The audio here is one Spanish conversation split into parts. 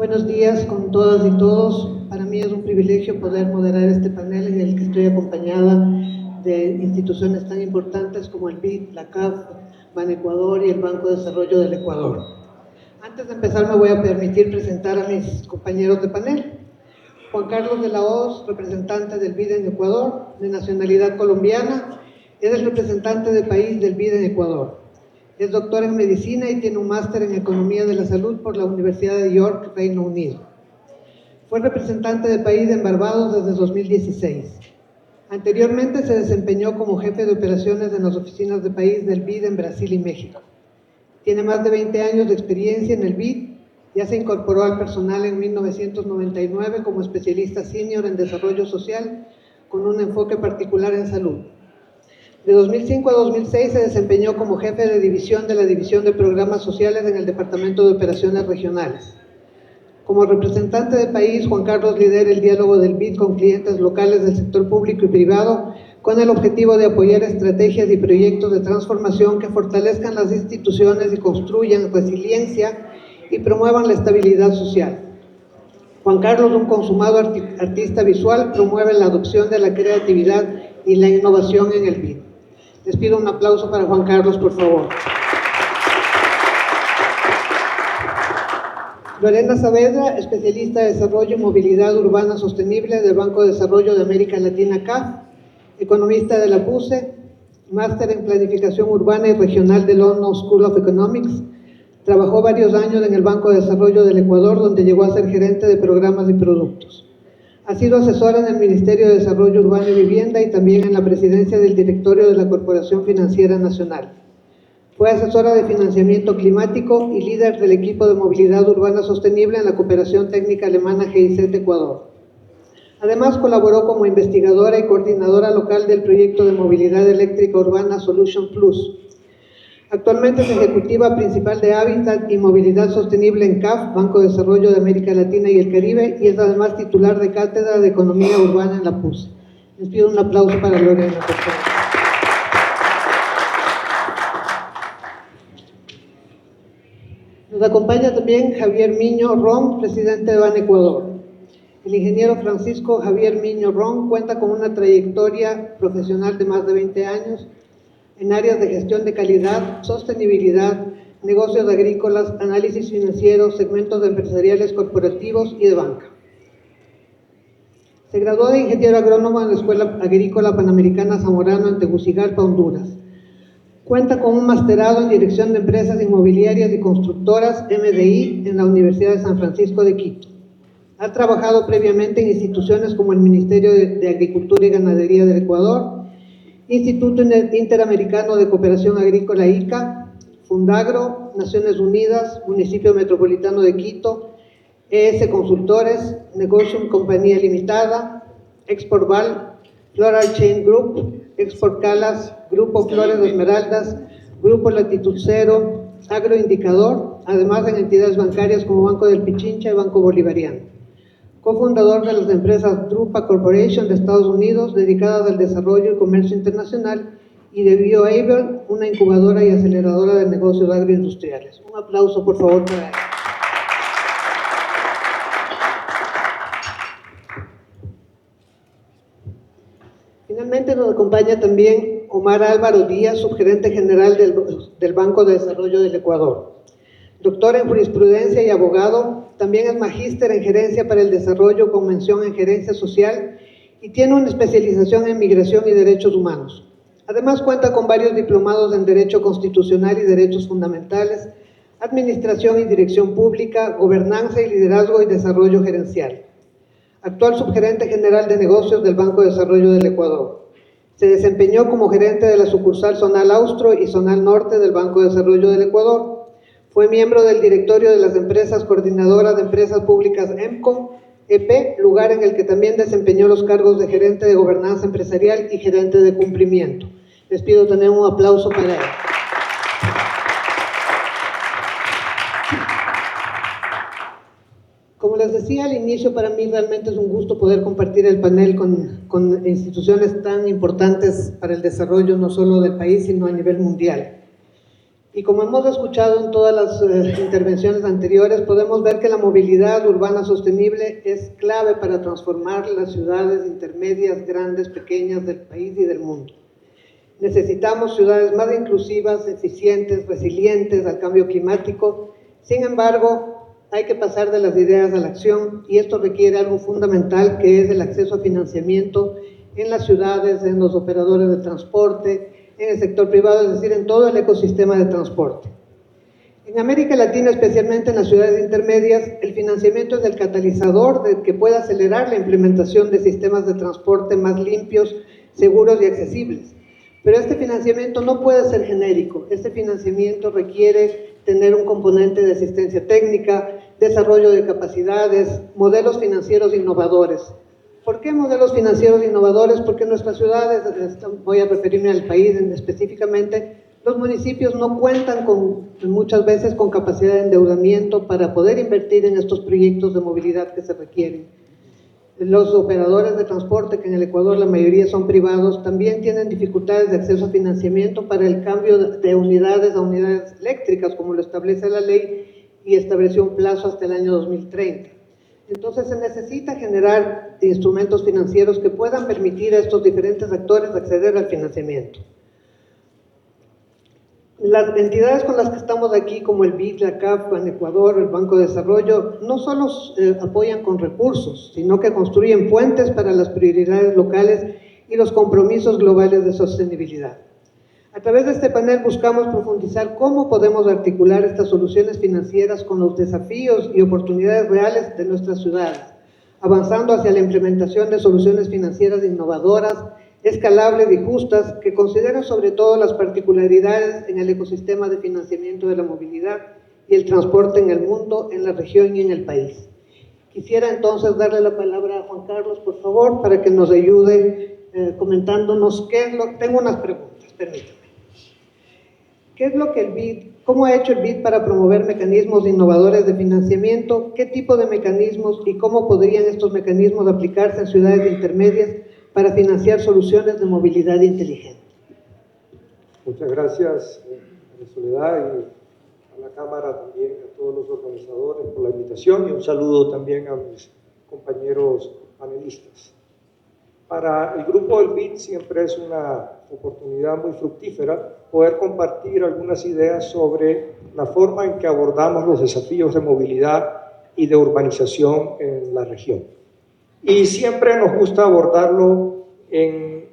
Buenos días con todas y todos. Para mí es un privilegio poder moderar este panel en el que estoy acompañada de instituciones tan importantes como el BID, la CAF, Banecuador y el Banco de Desarrollo del Ecuador. Antes de empezar me voy a permitir presentar a mis compañeros de panel. Juan Carlos de la Hoz, representante del BID en Ecuador, de nacionalidad colombiana, es el representante del país del BID en Ecuador. Es doctor en medicina y tiene un máster en economía de la salud por la Universidad de York, Reino Unido. Fue representante del país en Barbados desde 2016. Anteriormente se desempeñó como jefe de operaciones en las oficinas de país del BID en Brasil y México. Tiene más de 20 años de experiencia en el BID. Ya se incorporó al personal en 1999 como especialista senior en desarrollo social con un enfoque particular en salud. De 2005 a 2006 se desempeñó como jefe de división de la División de Programas Sociales en el Departamento de Operaciones Regionales. Como representante del país, Juan Carlos lidera el diálogo del BID con clientes locales del sector público y privado con el objetivo de apoyar estrategias y proyectos de transformación que fortalezcan las instituciones y construyan resiliencia y promuevan la estabilidad social. Juan Carlos, un consumado artista visual, promueve la adopción de la creatividad y la innovación en el BID. Les pido un aplauso para Juan Carlos, por favor. Lorena Saavedra, especialista de Desarrollo y Movilidad Urbana Sostenible del Banco de Desarrollo de América Latina, CAF, economista de la PUCE, máster en Planificación Urbana y Regional del London School of Economics. Trabajó varios años en el Banco de Desarrollo del Ecuador, donde llegó a ser gerente de programas y productos. Ha sido asesora en el Ministerio de Desarrollo Urbano y Vivienda y también en la presidencia del directorio de la Corporación Financiera Nacional. Fue asesora de financiamiento climático y líder del equipo de movilidad urbana sostenible en la cooperación técnica alemana GIZ Ecuador. Además, colaboró como investigadora y coordinadora local del proyecto de movilidad eléctrica urbana Solution Plus. Actualmente es ejecutiva principal de Hábitat y Movilidad Sostenible en CAF, Banco de Desarrollo de América Latina y el Caribe, y es además titular de Cátedra de Economía Urbana en la PUCE. Les pido un aplauso para Lorena, por favor. Nos acompaña también Javier Miño Ron, presidente de Banecuador. El ingeniero Francisco Javier Miño Ron cuenta con una trayectoria profesional de más de 20 años en áreas de gestión de calidad, sostenibilidad, negocios agrícolas, análisis financiero, segmentos empresariales corporativos y de banca. Se graduó de ingeniero agrónomo en la Escuela Agrícola Panamericana Zamorano en Tegucigalpa, Honduras. Cuenta con un masterado en Dirección de Empresas Inmobiliarias y Constructoras, MDI, en la Universidad de San Francisco de Quito. Ha trabajado previamente en instituciones como el Ministerio de Agricultura y Ganadería del Ecuador, Instituto Interamericano de Cooperación Agrícola ICA, Fundagro, Naciones Unidas, Municipio Metropolitano de Quito, ES Consultores, Negotium Compañía Limitada, Exportval, Floral Chain Group, Export Calas, Grupo Flores de Esmeraldas, Grupo Latitud Cero, Agroindicador, además en entidades bancarias como Banco del Pichincha y Banco Bolivariano. Cofundador de las empresas Drupa Corporation de Estados Unidos, dedicadas al desarrollo y comercio internacional, y de BioAble, una incubadora y aceleradora de negocios agroindustriales. Un aplauso, por favor, para él. Finalmente nos acompaña también Omar Álvaro Díaz, subgerente general del Banco de Desarrollo del Ecuador. Doctor en jurisprudencia y abogado, también es magíster en gerencia para el desarrollo con mención en gerencia social y tiene una especialización en migración y derechos humanos. Además cuenta con varios diplomados en Derecho Constitucional y Derechos Fundamentales, Administración y Dirección Pública, Gobernanza y Liderazgo y Desarrollo Gerencial. Actual subgerente general de negocios del Banco de Desarrollo del Ecuador. Se desempeñó como gerente de la sucursal Zonal Austro y Zonal Norte del Banco de Desarrollo del Ecuador. Fue miembro del directorio de las empresas coordinadoras de empresas públicas EMCO, EP, lugar en el que también desempeñó los cargos de gerente de gobernanza empresarial y gerente de cumplimiento. Les pido tener un aplauso para él. Como les decía al inicio, para mí realmente es un gusto poder compartir el panel con instituciones tan importantes para el desarrollo no solo del país, sino a nivel mundial. Y como hemos escuchado en todas las intervenciones anteriores, podemos ver que la movilidad urbana sostenible es clave para transformar las ciudades intermedias, grandes, pequeñas del país y del mundo. Necesitamos ciudades más inclusivas, eficientes, resilientes al cambio climático. Sin embargo, hay que pasar de las ideas a la acción y esto requiere algo fundamental, que es el acceso a financiamiento en las ciudades, en los operadores de transporte, en el sector privado, es decir, en todo el ecosistema de transporte. En América Latina, especialmente en las ciudades intermedias, el financiamiento es el catalizador que pueda acelerar la implementación de sistemas de transporte más limpios, seguros y accesibles. Pero este financiamiento no puede ser genérico. Este financiamiento requiere tener un componente de asistencia técnica, desarrollo de capacidades, modelos financieros innovadores. ¿Por qué modelos financieros innovadores? Porque en nuestras ciudades, voy a referirme al país específicamente, los municipios no cuentan muchas veces con capacidad de endeudamiento para poder invertir en estos proyectos de movilidad que se requieren. Los operadores de transporte, que en el Ecuador la mayoría son privados, también tienen dificultades de acceso a financiamiento para el cambio de unidades a unidades eléctricas, como lo establece la ley, y estableció un plazo hasta el año 2030. Entonces se necesita generar instrumentos financieros que puedan permitir a estos diferentes actores acceder al financiamiento. Las entidades con las que estamos aquí, como el BID, la CAF, Banecuador, el Banco de Desarrollo, no solo apoyan con recursos, sino que construyen puentes para las prioridades locales y los compromisos globales de sostenibilidad. A través de este panel buscamos profundizar cómo podemos articular estas soluciones financieras con los desafíos y oportunidades reales de nuestras ciudades, avanzando hacia la implementación de soluciones financieras innovadoras, escalables y justas, que consideren sobre todo las particularidades en el ecosistema de financiamiento de la movilidad y el transporte en el mundo, en la región y en el país. Quisiera entonces darle la palabra a Juan Carlos, por favor, para que nos ayude comentándonos qué es lo... Tengo unas preguntas, permítame. ¿Qué es lo que el BID, cómo ha hecho el BID para promover mecanismos innovadores de financiamiento? ¿Qué tipo de mecanismos y cómo podrían estos mecanismos aplicarse en ciudades intermedias para financiar soluciones de movilidad inteligente? Muchas gracias, Soledad, y a la Cámara también, a todos los organizadores por la invitación, y un saludo también a mis compañeros panelistas. Para el grupo del BID siempre es una oportunidad muy fructífera poder compartir algunas ideas sobre la forma en que abordamos los desafíos de movilidad y de urbanización en la región. Y siempre nos gusta abordarlo en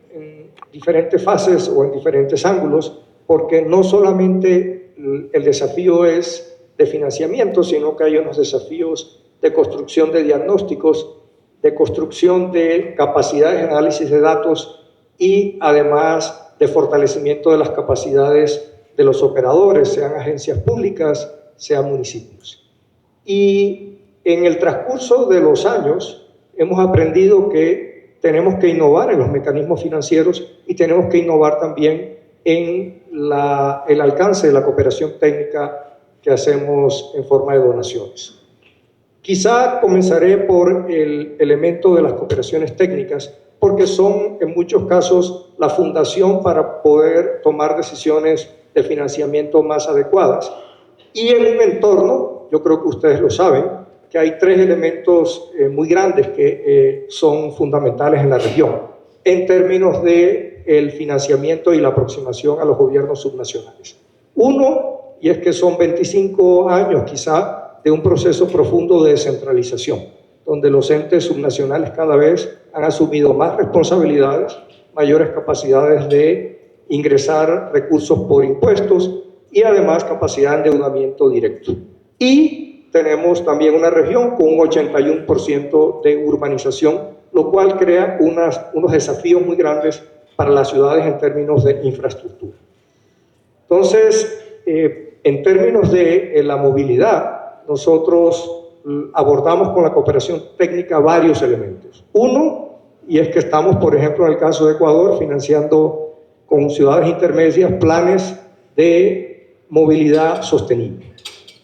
diferentes fases o en diferentes ángulos, porque no solamente el desafío es de financiamiento, sino que hay unos desafíos de construcción de diagnósticos, de construcción de capacidades de análisis de datos y además de fortalecimiento de las capacidades de los operadores, sean agencias públicas, sean municipios. Y en el transcurso de los años hemos aprendido que tenemos que innovar en los mecanismos financieros y tenemos que innovar también en el alcance de la cooperación técnica que hacemos en forma de donaciones. Quizá comenzaré por el elemento de las cooperaciones técnicas, porque son en muchos casos la fundación para poder tomar decisiones de financiamiento más adecuadas. Y en un entorno, yo creo que ustedes lo saben, que hay tres elementos muy grandes que son fundamentales en la región, en términos del financiamiento y la aproximación a los gobiernos subnacionales. Uno, y es que son 25 años quizá, de un proceso profundo de descentralización, donde los entes subnacionales cada vez han asumido más responsabilidades, mayores capacidades de ingresar recursos por impuestos y además capacidad de endeudamiento directo. Y tenemos también una región con un 81% de urbanización, lo cual crea unos desafíos muy grandes para las ciudades en términos de infraestructura. Entonces, en términos de la movilidad, nosotros abordamos con la cooperación técnica varios elementos. Uno, y es que estamos, por ejemplo, en el caso de Ecuador, financiando con ciudades intermedias planes de movilidad sostenible,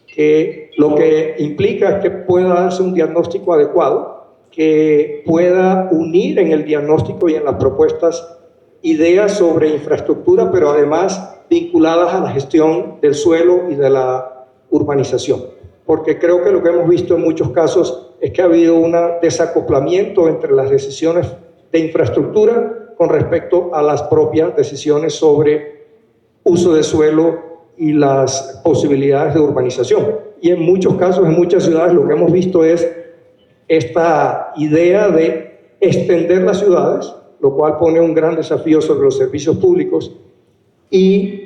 que lo que implica es que pueda darse un diagnóstico adecuado, que pueda unir en el diagnóstico y en las propuestas ideas sobre infraestructura, pero además vinculadas a la gestión del suelo y de la urbanización, porque creo que lo que hemos visto en muchos casos es que ha habido un desacoplamiento entre las decisiones de infraestructura con respecto a las propias decisiones sobre uso de suelo y las posibilidades de urbanización. Y en muchos casos, en muchas ciudades, lo que hemos visto es esta idea de extender las ciudades, lo cual pone un gran desafío sobre los servicios públicos, y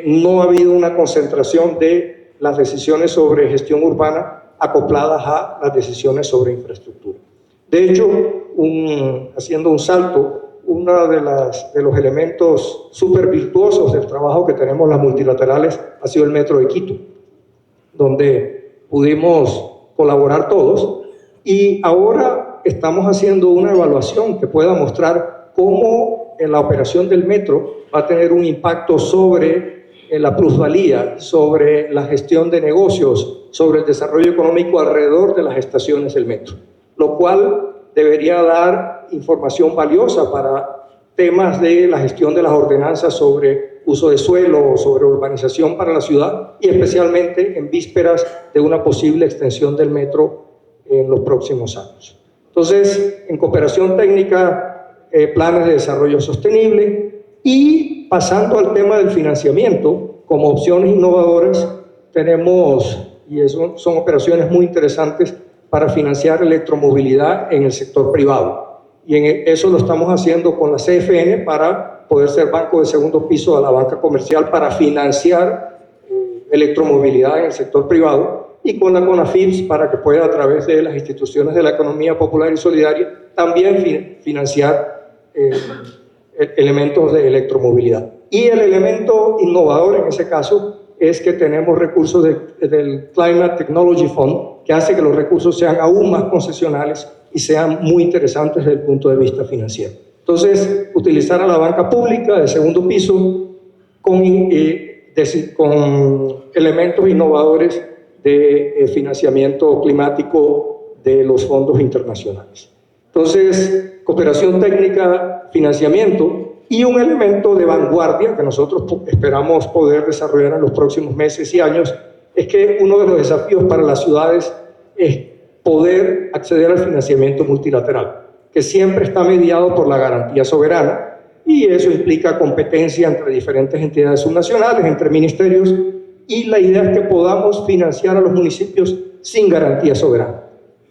no ha habido una concentración de las decisiones sobre gestión urbana acopladas a las decisiones sobre infraestructura. De hecho, haciendo un salto, uno de los elementos súper virtuosos del trabajo que tenemos las multilaterales ha sido el Metro de Quito, donde pudimos colaborar todos, y ahora estamos haciendo una evaluación que pueda mostrar cómo la operación del metro va a tener un impacto sobre la plusvalía, sobre la gestión de negocios, sobre el desarrollo económico alrededor de las estaciones del metro, lo cual debería dar información valiosa para temas de la gestión de las ordenanzas sobre uso de suelo, sobre urbanización para la ciudad, y especialmente en vísperas de una posible extensión del metro en los próximos años. Entonces, en cooperación técnica, planes de desarrollo sostenible, y pasando al tema del financiamiento, como opciones innovadoras, tenemos, y eso son operaciones muy interesantes para financiar electromovilidad en el sector privado. Y eso lo estamos haciendo con la CFN para poder ser banco de segundo piso a la banca comercial para financiar electromovilidad en el sector privado, y con la CONAFIPS para que pueda, a través de las instituciones de la economía popular y solidaria, también financiar elementos de electromovilidad. Y el elemento innovador en ese caso es que tenemos recursos del Climate Technology Fund, que hace que los recursos sean aún más concesionales y sean muy interesantes desde el punto de vista financiero. Entonces, utilizar a la banca pública de segundo piso con elementos innovadores de financiamiento climático de los fondos internacionales. Entonces, cooperación técnica, financiamiento, y un elemento de vanguardia que nosotros esperamos poder desarrollar en los próximos meses y años, es que uno de los desafíos para las ciudades es poder acceder al financiamiento multilateral, que siempre está mediado por la garantía soberana, y eso implica competencia entre diferentes entidades subnacionales, entre ministerios, y la idea es que podamos financiar a los municipios sin garantía soberana,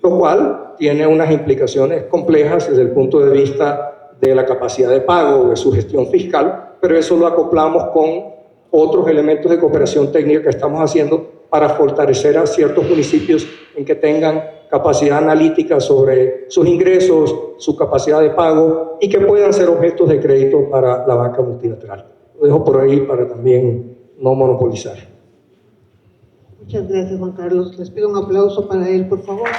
lo cual tiene unas implicaciones complejas desde el punto de vista de la capacidad de pago, de su gestión fiscal, pero eso lo acoplamos con otros elementos de cooperación técnica que estamos haciendo para fortalecer a ciertos municipios en que tengan capacidad analítica sobre sus ingresos, su capacidad de pago, y que puedan ser objetos de crédito para la banca multilateral. Lo dejo por ahí para también no monopolizar. Muchas gracias, Juan Carlos. Les pido un aplauso para él, por favor.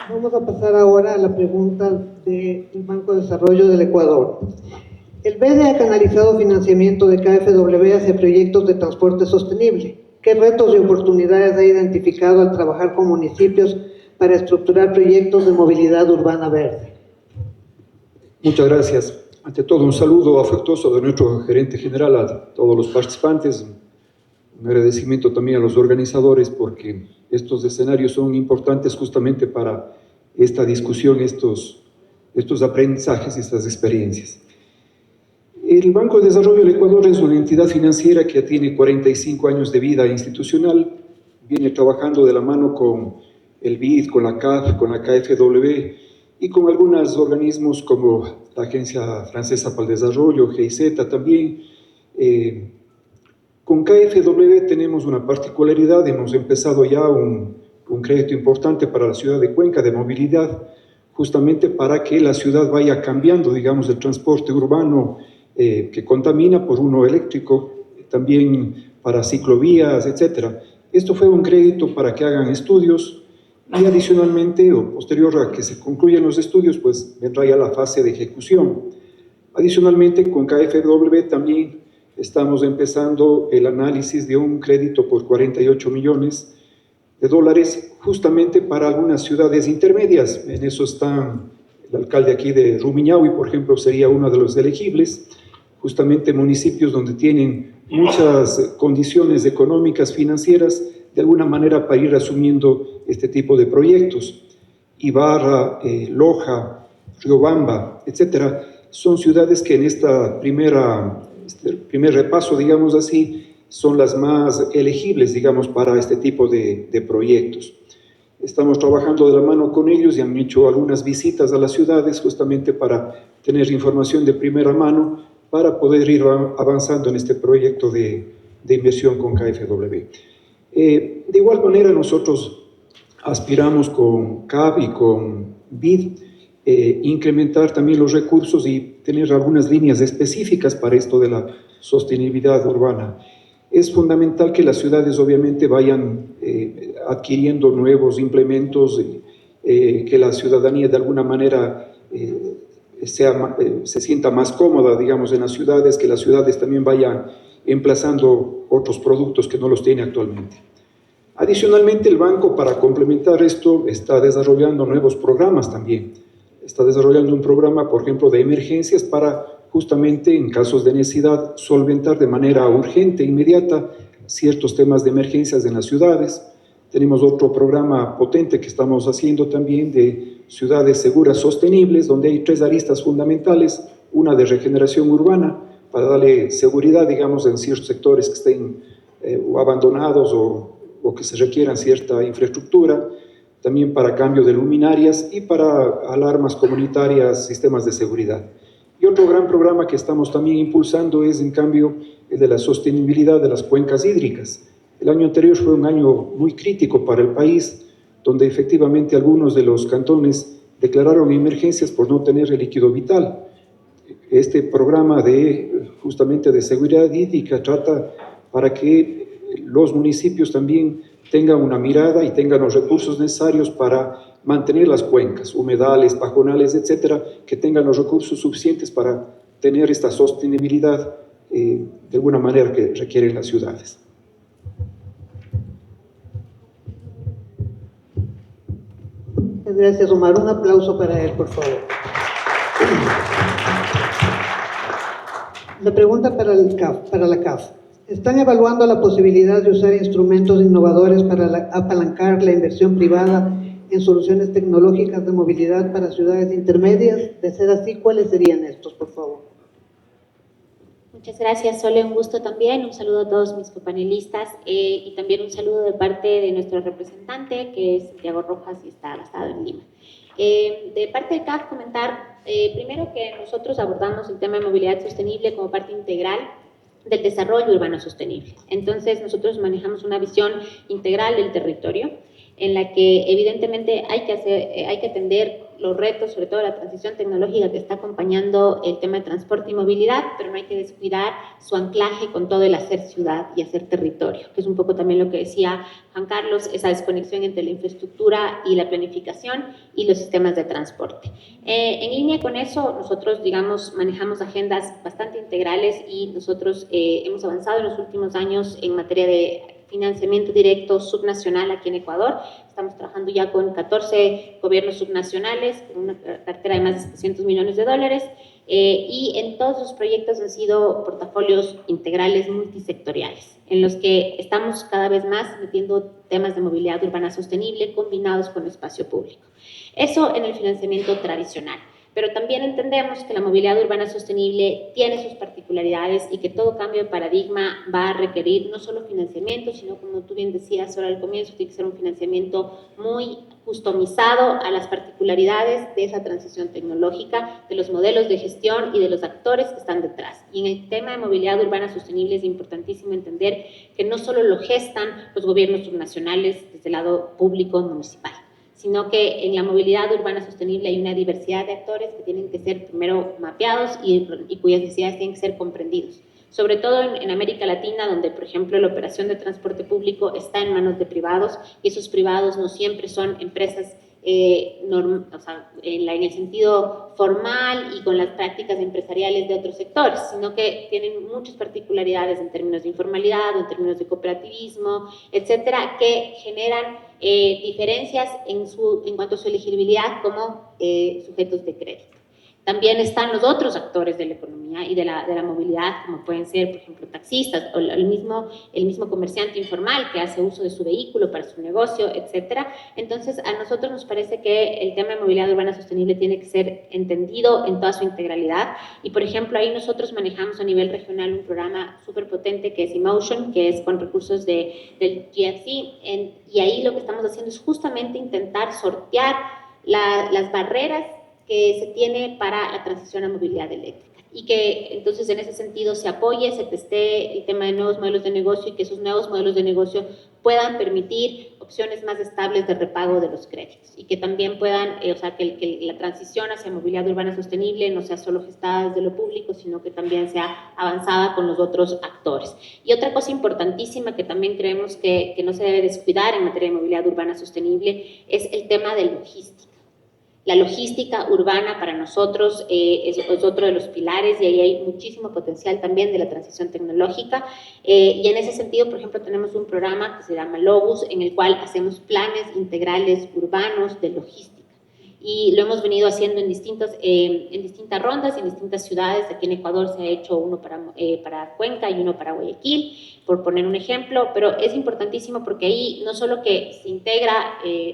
Vamos a pasar ahora a la pregunta del Banco de Desarrollo del Ecuador. El BEDE ha canalizado financiamiento de KfW hacia proyectos de transporte sostenible. ¿Qué retos y oportunidades ha identificado al trabajar con municipios para estructurar proyectos de movilidad urbana verde? Muchas gracias. Ante todo, un saludo afectuoso de nuestro gerente general a todos los participantes. Un agradecimiento también a los organizadores, porque estos escenarios son importantes justamente para esta discusión, estos aprendizajes y estas experiencias. El Banco de Desarrollo del Ecuador es una entidad financiera que ya tiene 45 años de vida institucional, viene trabajando de la mano con el BID, con la CAF, con la KfW y con algunos organismos como la Agencia Francesa para el Desarrollo, GIZ también. Con KfW tenemos una particularidad, hemos empezado ya un crédito importante para la ciudad de Cuenca de movilidad, justamente para que la ciudad vaya cambiando, digamos, el transporte urbano que contamina por uno eléctrico, también para ciclovías, etc. Esto fue un crédito para que hagan estudios, y adicionalmente, o posterior a que se concluyan los estudios, pues vendrá ya la fase de ejecución. Adicionalmente, con KfW también estamos empezando el análisis de un crédito por 48 millones de dólares, justamente para algunas ciudades intermedias. En eso están el alcalde aquí de Rumiñahui, por ejemplo, sería uno de los elegibles, justamente municipios donde tienen muchas condiciones económicas, financieras, de alguna manera para ir asumiendo este tipo de proyectos. Ibarra, Loja, Riobamba, etcétera, son ciudades que en este primer repaso, digamos así, son las más elegibles, digamos, para este tipo de proyectos. Estamos trabajando de la mano con ellos y han hecho algunas visitas a las ciudades justamente para tener información de primera mano para poder ir avanzando en este proyecto de inversión con KfW. De igual manera, nosotros aspiramos con CAP y con BID incrementar también los recursos y tener algunas líneas específicas para esto de la sostenibilidad urbana. Es fundamental que las ciudades obviamente vayan adquiriendo nuevos implementos, que la ciudadanía de alguna manera se sienta más cómoda, digamos, en las ciudades, que las ciudades también vayan emplazando otros productos que no los tiene actualmente. Adicionalmente, el banco, para complementar esto, está desarrollando nuevos programas también. Está desarrollando un programa, por ejemplo, de emergencias para justamente en casos de necesidad solventar de manera urgente, inmediata, ciertos temas de emergencias en las ciudades. Tenemos otro programa potente que estamos haciendo también de ciudades seguras sostenibles, donde hay 3 aristas fundamentales, una de regeneración urbana, para darle seguridad, digamos, en ciertos sectores que estén o abandonados o que se requieran cierta infraestructura, también para cambio de luminarias y para alarmas comunitarias, sistemas de seguridad. Y otro gran programa que estamos también impulsando es, en cambio, el de la sostenibilidad de las cuencas hídricas. El año anterior fue un año muy crítico para el país, donde efectivamente algunos de los cantones declararon emergencias por no tener el líquido vital. Este programa justamente de seguridad hídrica trata para que los municipios también tengan una mirada y tengan los recursos necesarios para mantener las cuencas, humedales, pajonales, etcétera, que tengan los recursos suficientes para tener esta sostenibilidad de alguna manera que requieren las ciudades. Gracias, Omar. Un aplauso para él, por favor. La pregunta para la CAF. ¿Están evaluando la posibilidad de usar instrumentos innovadores para apalancar la inversión privada en soluciones tecnológicas de movilidad para ciudades intermedias? De ser así, ¿cuáles serían estos, por favor? Muchas gracias, Sole, un gusto también, un saludo a todos mis copanelistas y también un saludo de parte de nuestro representante, que es Santiago Rojas y está basado en Lima. De parte de CAF, comentar primero que nosotros abordamos el tema de movilidad sostenible como parte integral del desarrollo urbano sostenible. Entonces, nosotros manejamos una visión integral del territorio, en la que evidentemente hay que atender los retos, sobre todo la transición tecnológica que está acompañando el tema de transporte y movilidad, pero no hay que descuidar su anclaje con todo el hacer ciudad y hacer territorio, que es un poco también lo que decía Juan Carlos, esa desconexión entre la infraestructura y la planificación y los sistemas de transporte. En línea con eso, nosotros, digamos, manejamos agendas bastante integrales y nosotros hemos avanzado en los últimos años en materia de financiamiento directo subnacional aquí en Ecuador. Estamos trabajando ya con 14 gobiernos subnacionales, con una cartera de más de 700 millones de dólares, y en todos los proyectos han sido portafolios integrales multisectoriales, en los que estamos cada vez más metiendo temas de movilidad urbana sostenible combinados con espacio público. Eso en el financiamiento tradicional. Pero también entendemos que la movilidad urbana sostenible tiene sus particularidades y que todo cambio de paradigma va a requerir no solo financiamiento, sino, como tú bien decías ahora al comienzo, tiene que ser un financiamiento muy customizado a las particularidades de esa transición tecnológica, de los modelos de gestión y de los actores que están detrás. Y en el tema de movilidad urbana sostenible es importantísimo entender que no solo lo gestan los gobiernos subnacionales desde el lado público municipal, sino que en la movilidad urbana sostenible hay una diversidad de actores que tienen que ser primero mapeados y cuyas necesidades tienen que ser comprendidos. Sobre todo en América Latina, donde, por ejemplo, la operación de transporte público está en manos de privados, y esos privados no siempre son empresas en el sentido formal y con las prácticas empresariales de otros sectores, sino que tienen muchas particularidades en términos de informalidad o en términos de cooperativismo, etcétera, que generan diferencias en cuanto a su elegibilidad como sujetos de crédito. También están los otros actores de la economía y de la movilidad, como pueden ser, por ejemplo, taxistas o el mismo comerciante informal que hace uso de su vehículo para su negocio, etcétera. Entonces, a nosotros nos parece que el tema de movilidad urbana sostenible tiene que ser entendido en toda su integralidad. Y, por ejemplo, ahí nosotros manejamos a nivel regional un programa súper potente que es eMotion, que es con recursos del GFC. Y ahí lo que estamos haciendo es justamente intentar sortear las barreras que se tiene para la transición a movilidad eléctrica y que entonces en ese sentido se apoye, se testee el tema de nuevos modelos de negocio y que esos nuevos modelos de negocio puedan permitir opciones más estables de repago de los créditos y que también puedan, que la transición hacia movilidad urbana sostenible no sea solo gestada desde lo público, sino que también sea avanzada con los otros actores. Y otra cosa importantísima que también creemos que no se debe descuidar en materia de movilidad urbana sostenible es el tema de logística. La logística urbana para nosotros es otro de los pilares y ahí hay muchísimo potencial también de la transición tecnológica y en ese sentido, por ejemplo, tenemos un programa que se llama Lobus en el cual hacemos planes integrales urbanos de logística y lo hemos venido haciendo en distintas rondas, en distintas ciudades. Aquí en Ecuador se ha hecho uno para Cuenca y uno para Guayaquil, por poner un ejemplo, pero es importantísimo porque ahí no solo que se integra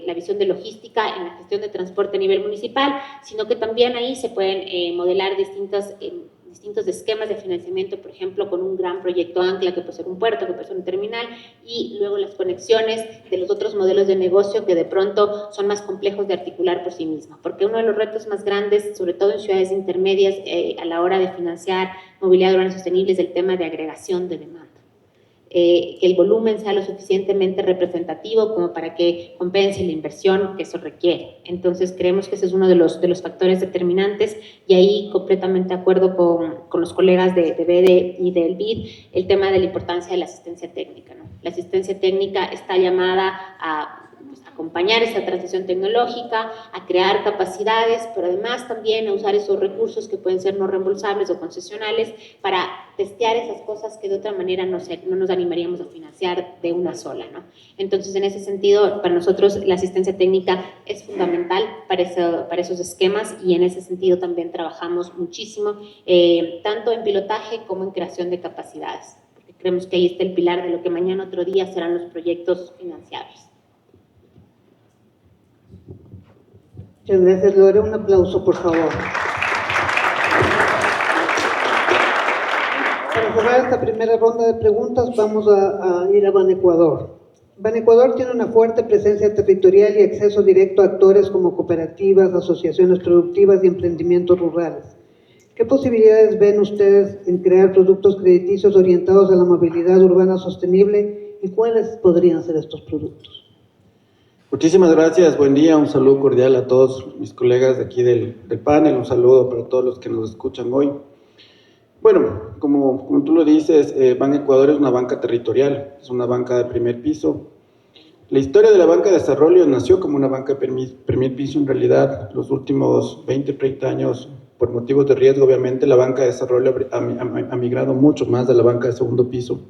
la visión de logística en la gestión de transporte a nivel municipal, sino que también ahí se pueden modelar distintos esquemas de financiamiento, por ejemplo, con un gran proyecto ancla que puede ser un puerto, que puede ser un terminal, y luego las conexiones de los otros modelos de negocio que de pronto son más complejos de articular por sí mismos, porque uno de los retos más grandes, sobre todo en ciudades intermedias, a la hora de financiar movilidad urbana sostenible es el tema de agregación de demanda. Que el volumen sea lo suficientemente representativo como para que compense la inversión que eso requiere. Entonces creemos que ese es uno de los factores determinantes y ahí completamente de acuerdo con los colegas de BEDE y del BID, el tema de la importancia de la asistencia técnica, ¿no? La asistencia técnica está llamada a acompañar esta transición tecnológica, a crear capacidades, pero además también a usar esos recursos que pueden ser no reembolsables o concesionales para testear esas cosas que de otra manera no nos animaríamos a financiar de una sola, ¿no? Entonces, en ese sentido, para nosotros la asistencia técnica es fundamental para esos esquemas y en ese sentido también trabajamos muchísimo, tanto en pilotaje como en creación de capacidades, porque creemos que ahí está el pilar de lo que mañana otro día serán los proyectos financiables. Muchas gracias, Lore. Un aplauso, por favor. Para cerrar esta primera ronda de preguntas, vamos a ir a Banecuador. Banecuador tiene una fuerte presencia territorial y acceso directo a actores como cooperativas, asociaciones productivas y emprendimientos rurales. ¿Qué posibilidades ven ustedes en crear productos crediticios orientados a la movilidad urbana sostenible y cuáles podrían ser estos productos? Muchísimas gracias, buen día, un saludo cordial a todos mis colegas de aquí del panel, un saludo para todos los que nos escuchan hoy. Bueno, como tú lo dices, Banecuador es una banca territorial, es una banca de primer piso. La historia de la banca de desarrollo nació como una banca de primer piso. En realidad, los últimos 20, 30 años, por motivos de riesgo, obviamente, la banca de desarrollo ha migrado mucho más de la banca de segundo piso.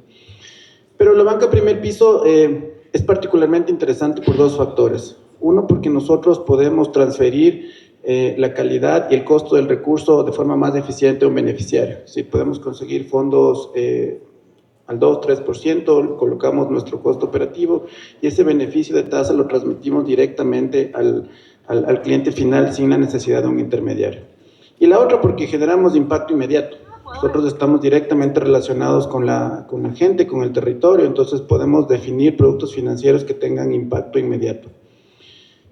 Pero la banca de primer piso es particularmente interesante por dos factores. Uno, porque nosotros podemos transferir la calidad y el costo del recurso de forma más eficiente a un beneficiario. Si podemos conseguir fondos al 2-3%, colocamos nuestro costo operativo y ese beneficio de tasa lo transmitimos directamente al cliente final sin la necesidad de un intermediario. Y la otra, porque generamos impacto inmediato. Nosotros estamos directamente relacionados con la gente, con el territorio, entonces podemos definir productos financieros que tengan impacto inmediato.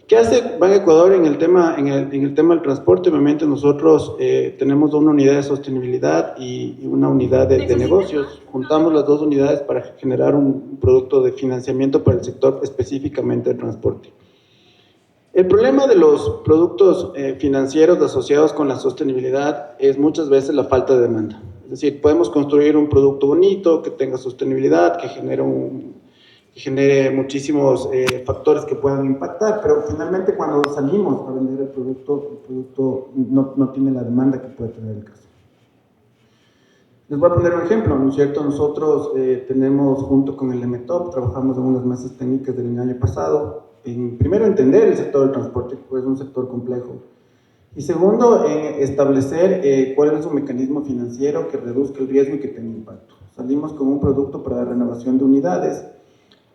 ¿Qué hace Banecuador en el tema del transporte? Obviamente nosotros tenemos una unidad de sostenibilidad y una unidad de negocios. Juntamos las dos unidades para generar un producto de financiamiento para el sector específicamente de transporte. El problema de los productos financieros asociados con la sostenibilidad es muchas veces la falta de demanda. Es decir, podemos construir un producto bonito, que tenga sostenibilidad, que genere que genere muchísimos factores que puedan impactar, pero finalmente cuando salimos a vender el producto no tiene la demanda que puede tener el caso. Les voy a poner un ejemplo, ¿no es cierto? Nosotros tenemos, junto con el MTOP, trabajamos en unas mesas técnicas del año pasado, primero entender el sector del transporte, que es un sector complejo, y segundo, en establecer cuál es un mecanismo financiero que reduzca el riesgo y que tenga impacto. Salimos con un producto para la renovación de unidades,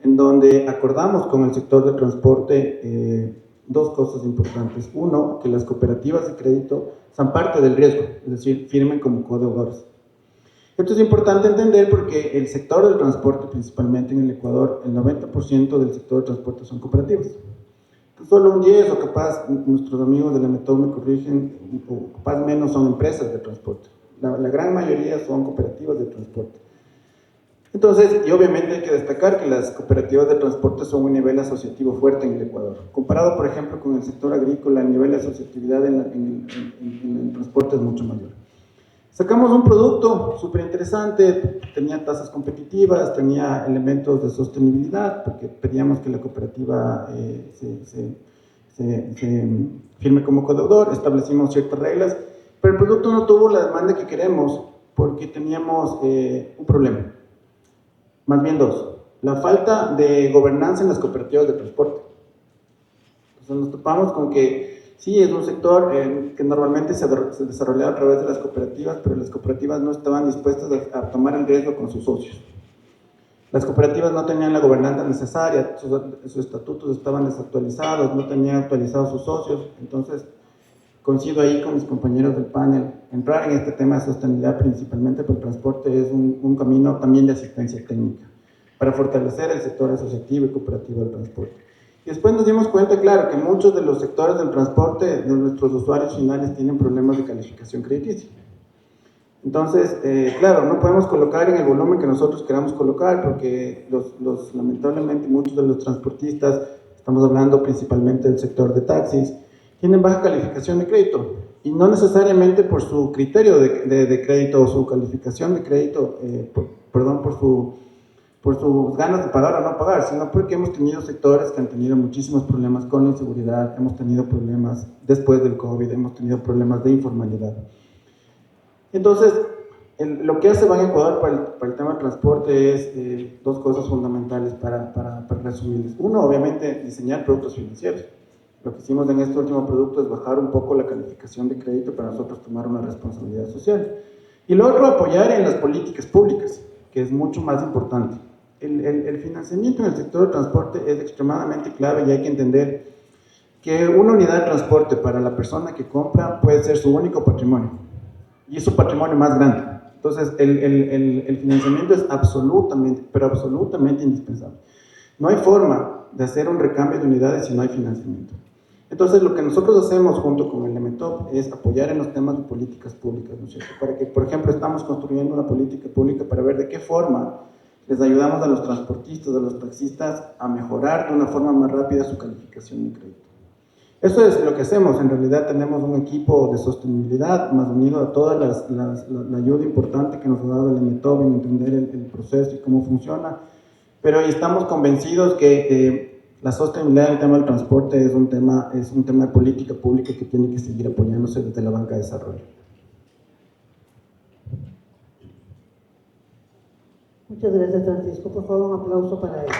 en donde acordamos con el sector del transporte dos cosas importantes. Uno, que las cooperativas de crédito son parte del riesgo, es decir, firmen como codeudores. Esto es importante entender porque el sector del transporte, principalmente en el Ecuador, el 90% del sector del transporte son cooperativas. Solo un 10 o capaz, nuestros amigos del MTOP me corrigen, o capaz menos son empresas de transporte. La gran mayoría son cooperativas de transporte. Entonces, y obviamente hay que destacar que las cooperativas de transporte son un nivel asociativo fuerte en el Ecuador. Comparado, por ejemplo, con el sector agrícola, el nivel de asociatividad en el transporte es mucho mayor. Sacamos un producto súper interesante, tenía tasas competitivas, tenía elementos de sostenibilidad, porque pedíamos que la cooperativa se firme como codeudor, establecimos ciertas reglas, pero el producto no tuvo la demanda que queremos porque teníamos un problema, más bien dos: la falta de gobernanza en las cooperativas de transporte. Entonces nos topamos con que sí, es un sector que normalmente se desarrollaba a través de las cooperativas, pero las cooperativas no estaban dispuestas a tomar el riesgo con sus socios. Las cooperativas no tenían la gobernanza necesaria, sus estatutos estaban desactualizados, no tenían actualizados sus socios. Entonces, coincido ahí con mis compañeros del panel. Entrar en este tema de sostenibilidad, principalmente por el transporte, es un camino también de asistencia técnica para fortalecer el sector asociativo y cooperativo del transporte. Y después nos dimos cuenta, claro, que muchos de los sectores del transporte, de nuestros usuarios finales, tienen problemas de calificación crediticia. Entonces, claro, no podemos colocar en el volumen que nosotros queramos colocar, porque lamentablemente muchos de los transportistas, estamos hablando principalmente del sector de taxis, tienen baja calificación de crédito, y no necesariamente por su criterio de crédito o su calificación de crédito, por sus ganas de pagar o no pagar, sino porque hemos tenido sectores que han tenido muchísimos problemas con la inseguridad, hemos tenido problemas después del COVID, hemos tenido problemas de informalidad. Entonces, lo que hace Banco Ecuador para el tema del transporte es dos cosas fundamentales para resumirles. Uno, obviamente, diseñar productos financieros. Lo que hicimos en este último producto es bajar un poco la calificación de crédito para nosotros tomar una responsabilidad social. Y lo otro, apoyar en las políticas públicas, que es mucho más importante. El financiamiento en el sector del transporte es extremadamente clave, y hay que entender que una unidad de transporte para la persona que compra puede ser su único patrimonio, y es su patrimonio más grande. Entonces, el financiamiento es absolutamente, pero absolutamente indispensable. No hay forma de hacer un recambio de unidades si no hay financiamiento. Entonces, lo que nosotros hacemos junto con el MTOP es apoyar en los temas de políticas públicas, ¿no es cierto? Para que, por ejemplo, estamos construyendo una política pública para ver de qué forma les ayudamos a los transportistas, a los taxistas, a mejorar de una forma más rápida su calificación de crédito. Eso es lo que hacemos. En realidad tenemos un equipo de sostenibilidad más unido a toda la ayuda importante que nos ha dado el MTOP en entender el proceso y cómo funciona, pero estamos convencidos que la sostenibilidad en el tema del transporte es un tema de política pública que tiene que seguir apoyándose desde la banca de desarrollo. Muchas gracias, Francisco. Por favor, un aplauso para él.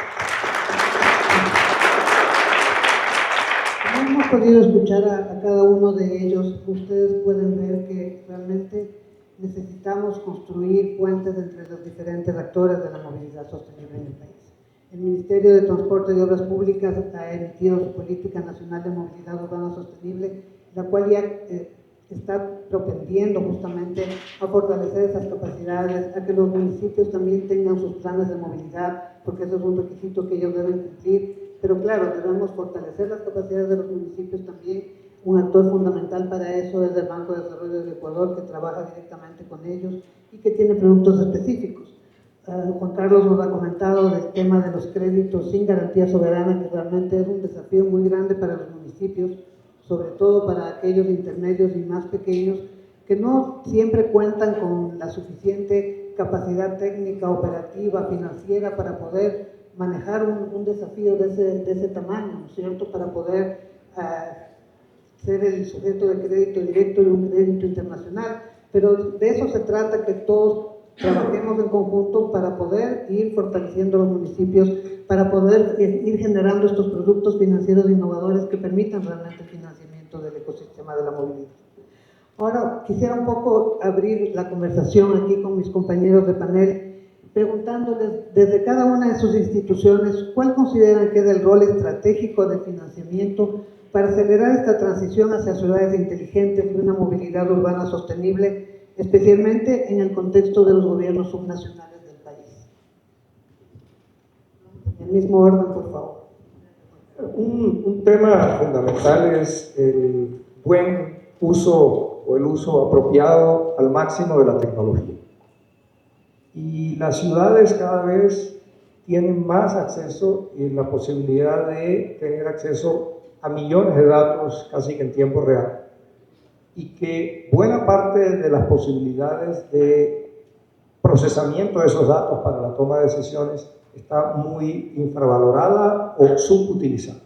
Como hemos podido escuchar a cada uno de ellos, ustedes pueden ver que realmente necesitamos construir puentes entre los diferentes actores de la movilidad sostenible en el país. El Ministerio de Transporte y Obras Públicas ha emitido su Política Nacional de Movilidad Urbana Sostenible, la cual ya está propendiendo justamente a fortalecer esas capacidades, a que los municipios también tengan sus planes de movilidad, porque eso es un requisito que ellos deben cumplir. Pero claro, debemos fortalecer las capacidades de los municipios también. Un actor fundamental para eso es el Banco de Desarrollo del Ecuador, que trabaja directamente con ellos y que tiene productos específicos. Juan Carlos nos ha comentado del tema de los créditos sin garantía soberana, que realmente es un desafío muy grande para los municipios, sobre todo para aquellos intermedios y más pequeños que no siempre cuentan con la suficiente capacidad técnica, operativa, financiera para poder manejar un desafío de ese tamaño, ¿no es cierto?, para poder ser el sujeto de crédito directo de un crédito internacional. Pero de eso se trata, que todos trabajemos en conjunto para poder ir fortaleciendo los municipios, para poder ir generando estos productos financieros innovadores que permitan realmente el financiamiento del ecosistema de la movilidad. Ahora, quisiera un poco abrir la conversación aquí con mis compañeros de panel, preguntándoles desde cada una de sus instituciones, ¿cuál consideran que es el rol estratégico de financiamiento para acelerar esta transición hacia ciudades inteligentes y una movilidad urbana sostenible, especialmente en el contexto de los gobiernos subnacionales del país? En el mismo orden, por favor. Un tema fundamental es el buen uso o el uso apropiado al máximo de la tecnología. Y las ciudades cada vez tienen más acceso y la posibilidad de tener acceso a millones de datos casi que en tiempo real, y que buena parte de las posibilidades de procesamiento de esos datos para la toma de decisiones está muy infravalorada o subutilizada.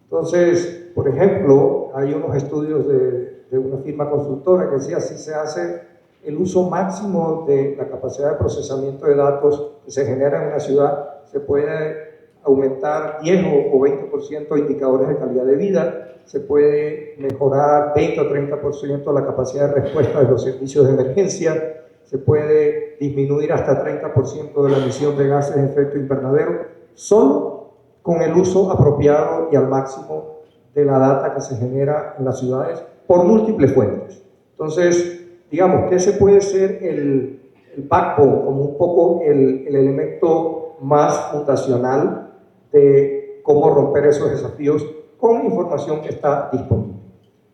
Entonces, por ejemplo, hay unos estudios de una firma consultora que decía, si se hace el uso máximo de la capacidad de procesamiento de datos que se genera en una ciudad, se puede aumentar 10 o 20% indicadores de calidad de vida, se puede mejorar 20 o 30% la capacidad de respuesta de los servicios de emergencia, se puede disminuir hasta 30% de la emisión de gases de efecto invernadero, solo con el uso apropiado y al máximo de la data que se genera en las ciudades por múltiples fuentes. Entonces, digamos que ese puede ser el backbone, como un poco el elemento más fundacional de cómo romper esos desafíos con información que está disponible.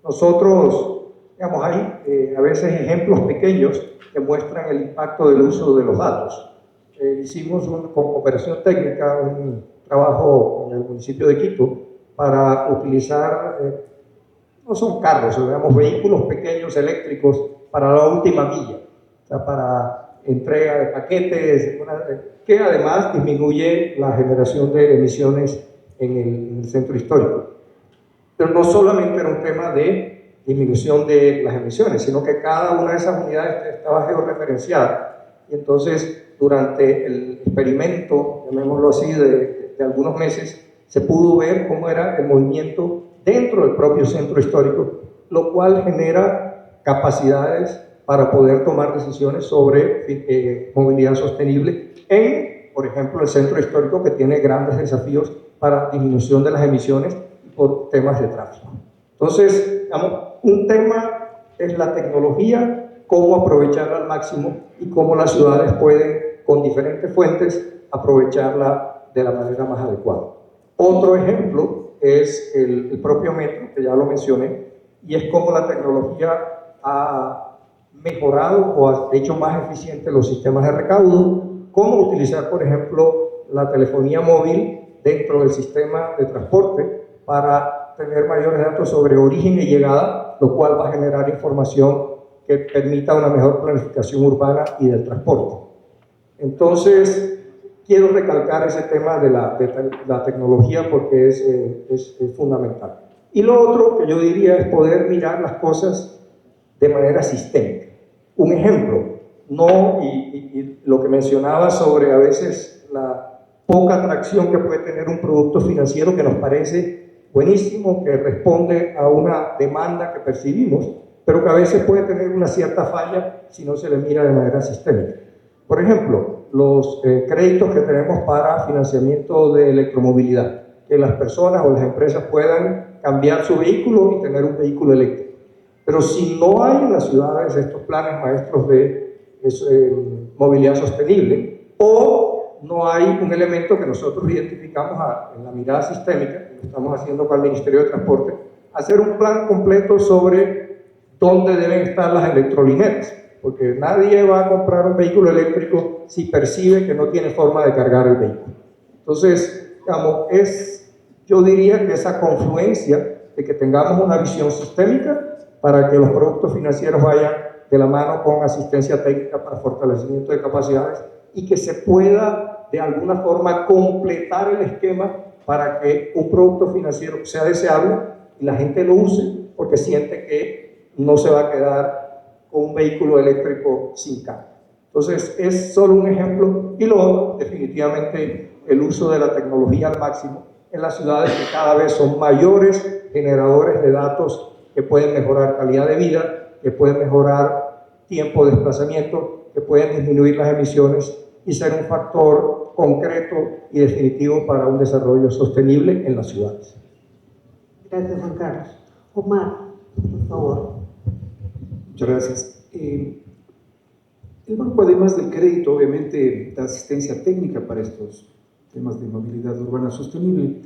Nosotros, digamos, hay a veces ejemplos pequeños que muestran el impacto del uso de los datos. Hicimos con cooperación técnica un trabajo en el municipio de Quito para utilizar, no son carros, digamos, vehículos pequeños eléctricos para la última milla, o sea, para entrega de paquetes, que además disminuye la generación de emisiones en el centro histórico. Pero no solamente era un tema de disminución de las emisiones, sino que cada una de esas unidades estaba georreferenciada. Y entonces, durante el experimento, llamémoslo así, de algunos meses, se pudo ver cómo era el movimiento dentro del propio centro histórico, lo cual genera capacidades para poder tomar decisiones sobre movilidad sostenible en, por ejemplo, el centro histórico, que tiene grandes desafíos para disminución de las emisiones por temas de tráfico. Entonces, digamos, un tema es la tecnología, cómo aprovecharla al máximo y cómo las ciudades pueden, con diferentes fuentes, aprovecharla de la manera más adecuada. Otro ejemplo es el propio metro, que ya lo mencioné, y es cómo la tecnología ha mejorado o ha hecho más eficientes los sistemas de recaudo, cómo utilizar, por ejemplo, la telefonía móvil dentro del sistema de transporte para tener mayores datos sobre origen y llegada, lo cual va a generar información que permita una mejor planificación urbana y del transporte. Entonces, quiero recalcar ese tema de la tecnología porque es fundamental. Y lo otro que yo diría es poder mirar las cosas de manera sistémica. Un ejemplo, y lo que mencionaba sobre a veces la poca atracción que puede tener un producto financiero que nos parece buenísimo, que responde a una demanda que percibimos, pero que a veces puede tener una cierta falla si no se le mira de manera sistémica. Por ejemplo, los créditos que tenemos para financiamiento de electromovilidad, que las personas o las empresas puedan cambiar su vehículo y tener un vehículo eléctrico. Pero si no hay en las ciudades estos planes maestros de movilidad sostenible, o no hay un elemento que nosotros identificamos en la mirada sistémica, que estamos haciendo con el Ministerio de Transporte, hacer un plan completo sobre dónde deben estar las electrolineras, porque nadie va a comprar un vehículo eléctrico si percibe que no tiene forma de cargar el vehículo. Entonces, digamos, yo diría que esa confluencia de que tengamos una visión sistémica para que los productos financieros vayan de la mano con asistencia técnica para fortalecimiento de capacidades y que se pueda de alguna forma completar el esquema para que un producto financiero sea deseable y la gente lo use porque siente que no se va a quedar con un vehículo eléctrico sin carga. Entonces, es solo un ejemplo. Y lo otro, definitivamente, el uso de la tecnología al máximo en las ciudades que cada vez son mayores generadores de datos que pueden mejorar calidad de vida, que pueden mejorar tiempo de desplazamiento, que pueden disminuir las emisiones y ser un factor concreto y definitivo para un desarrollo sostenible en las ciudades. Gracias, Juan Carlos. Omar, por favor. Muchas gracias. El banco, además del crédito, obviamente da asistencia técnica para estos temas de movilidad urbana sostenible.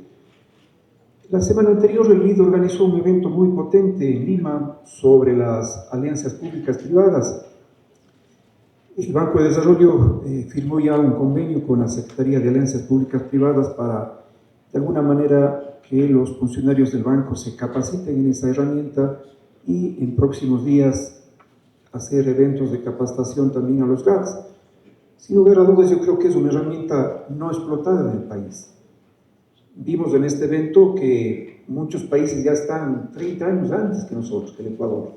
La semana anterior el BID organizó un evento muy potente en Lima sobre las alianzas públicas-privadas. El Banco de Desarrollo firmó ya un convenio con la Secretaría de Alianzas Públicas-Privadas para, de alguna manera, que los funcionarios del banco se capaciten en esa herramienta y en próximos días hacer eventos de capacitación también a los GATS. Sin lugar a dudas, yo creo que es una herramienta no explotada en el país. Vimos en este evento que muchos países ya están 30 años antes que nosotros, que el Ecuador,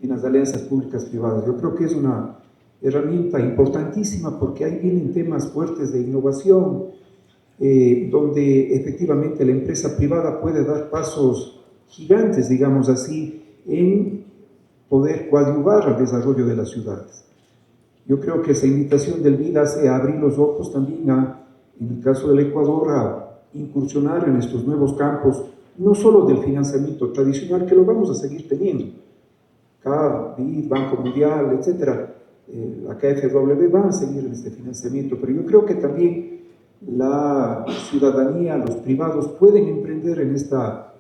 en las alianzas públicas-privadas. Yo creo que es una herramienta importantísima porque ahí vienen temas fuertes de innovación, donde efectivamente la empresa privada puede dar pasos gigantes, digamos así, en poder coadyuvar al desarrollo de las ciudades. Yo creo que esa invitación del BID hace abrir los ojos también en el caso del Ecuador, a incursionar en estos nuevos campos, no solo del financiamiento tradicional, que lo vamos a seguir teniendo, CAF, BID, Banco Mundial, etcétera, la KfW van a seguir en este financiamiento, pero yo creo que también la ciudadanía, los privados pueden emprender en esta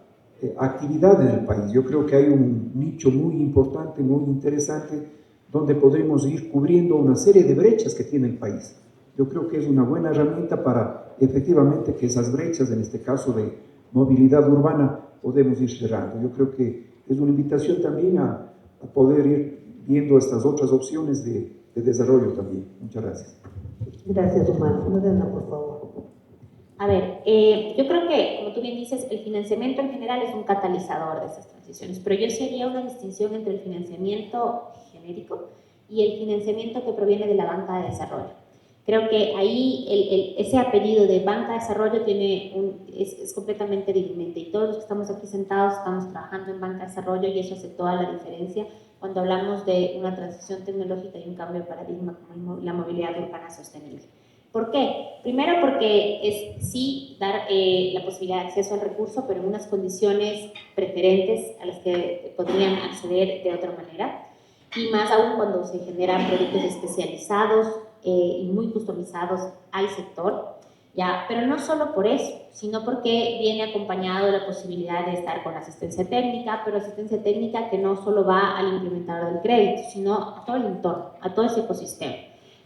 actividad en el país. Yo creo que hay un nicho muy importante, muy interesante, donde podremos ir cubriendo una serie de brechas que tiene el país. Yo creo que es una buena herramienta para efectivamente que esas brechas, en este caso de movilidad urbana, podemos ir cerrando. Yo creo que es una invitación también a poder ir viendo estas otras opciones de desarrollo también. Muchas gracias. Gracias, Omar. Lorena, por favor. A ver, yo creo que, como tú bien dices, el financiamiento en general es un catalizador de esas transiciones, pero yo sí haría una distinción entre el financiamiento genérico y el financiamiento que proviene de la banca de desarrollo. Creo que ahí ese apellido de banca de desarrollo es completamente dirimente, y todos los que estamos aquí sentados estamos trabajando en banca de desarrollo, y eso hace toda la diferencia cuando hablamos de una transición tecnológica y un cambio de paradigma como la movilidad urbana sostenible. ¿Por qué? Primero porque es sí dar la posibilidad de acceso al recurso, pero en unas condiciones preferentes a las que podrían acceder de otra manera, y más aún cuando se generan productos especializados y muy customizados al sector, ¿ya? Pero no solo por eso, sino porque viene acompañado de la posibilidad de estar con asistencia técnica, pero asistencia técnica que no solo va al implementador del crédito, sino a todo el entorno, a todo ese ecosistema.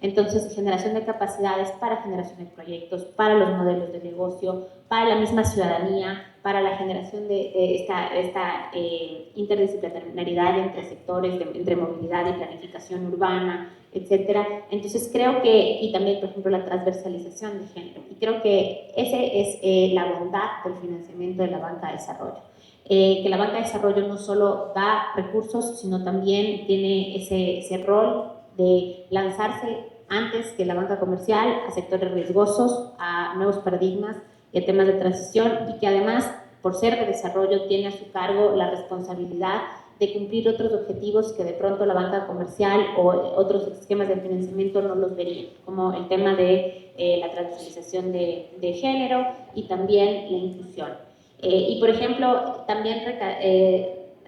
Entonces, generación de capacidades para generación de proyectos, para los modelos de negocio, para la misma ciudadanía, para la generación de esta interdisciplinaridad entre sectores, entre movilidad y planificación urbana, etc. Entonces, creo que, y también, por ejemplo, la transversalización de género, y creo que esa es la bondad del financiamiento de la banca de desarrollo. Que la banca de desarrollo no solo da recursos, sino también tiene ese rol de lanzarse antes que la banca comercial a sectores riesgosos, a nuevos paradigmas y a temas de transición, y que además, por ser de desarrollo, tiene a su cargo la responsabilidad de cumplir otros objetivos que de pronto la banca comercial o otros esquemas de financiamiento no los verían, como el tema de la transversalización de género y también la inclusión. Y por ejemplo, también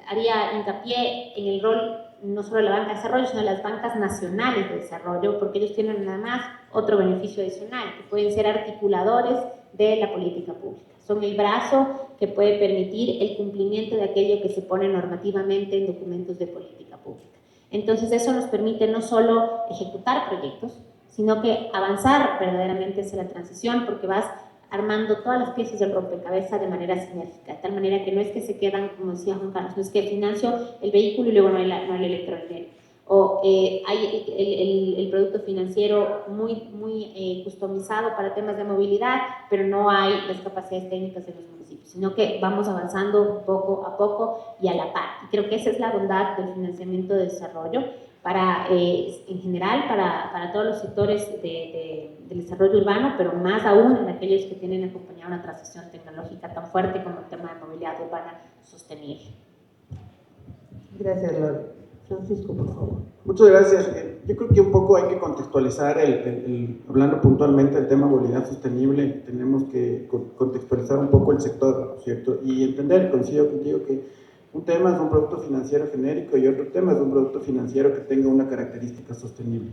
haría hincapié en el rol no solo de la banca de desarrollo, sino de las bancas nacionales de desarrollo, porque ellos tienen además otro beneficio adicional, que pueden ser articuladores de la política pública. Son el brazo que puede permitir el cumplimiento de aquello que se pone normativamente en documentos de política pública. Entonces, eso nos permite no solo ejecutar proyectos, sino que avanzar verdaderamente hacia la transición, porque vas armando todas las piezas del rompecabezas de manera sinérgica, de tal manera que no es que se quedan, como decía Juan Carlos, no es que financio el vehículo y luego no hay el electrodinero, o hay el producto financiero muy customizado para temas de movilidad, pero no hay las capacidades técnicas en los municipios, sino que vamos avanzando poco a poco y a la par. Y creo que esa es la bondad del financiamiento de desarrollo para, en general, para todos los sectores del desarrollo urbano, pero más aún en aquellos que tienen acompañada una transición tecnológica tan fuerte como el tema de movilidad urbana sostenible. Gracias, Lore. Francisco, por favor. Muchas gracias. Yo creo que un poco hay que contextualizar, hablando puntualmente del tema movilidad sostenible, tenemos que contextualizar un poco el sector, ¿cierto? Y entender, coincido contigo, que un tema es un producto financiero genérico y otro tema es un producto financiero que tenga una característica sostenible.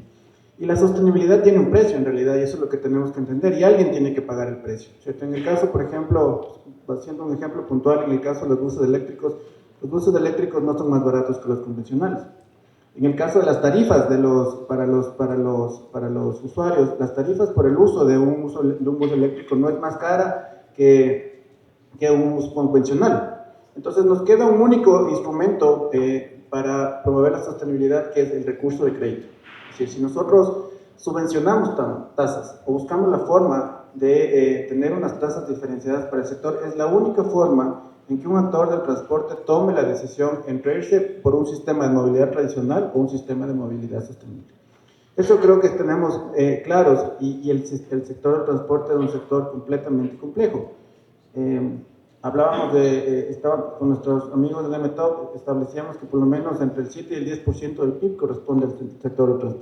Y la sostenibilidad tiene un precio en realidad, y eso es lo que tenemos que entender, y alguien tiene que pagar el precio, ¿cierto? En el caso, por ejemplo, haciendo un ejemplo puntual, en el caso de los buses eléctricos no son más baratos que los convencionales. En el caso de las tarifas para los usuarios, las tarifas por el uso de un bus eléctrico no es más cara que un bus convencional. Entonces nos queda un único instrumento para promover la sostenibilidad, que es el recurso de crédito. Es decir, si nosotros subvencionamos tasas o buscamos la forma de tener unas tasas diferenciadas para el sector, es la única forma en que un actor del transporte tome la decisión entre irse por un sistema de movilidad tradicional o un sistema de movilidad sostenible. Eso creo que tenemos claros, y el sector del transporte es un sector completamente complejo. Hablábamos con nuestros amigos del MTOP, establecíamos que por lo menos entre el 7 y el 10% del PIB corresponde al sector del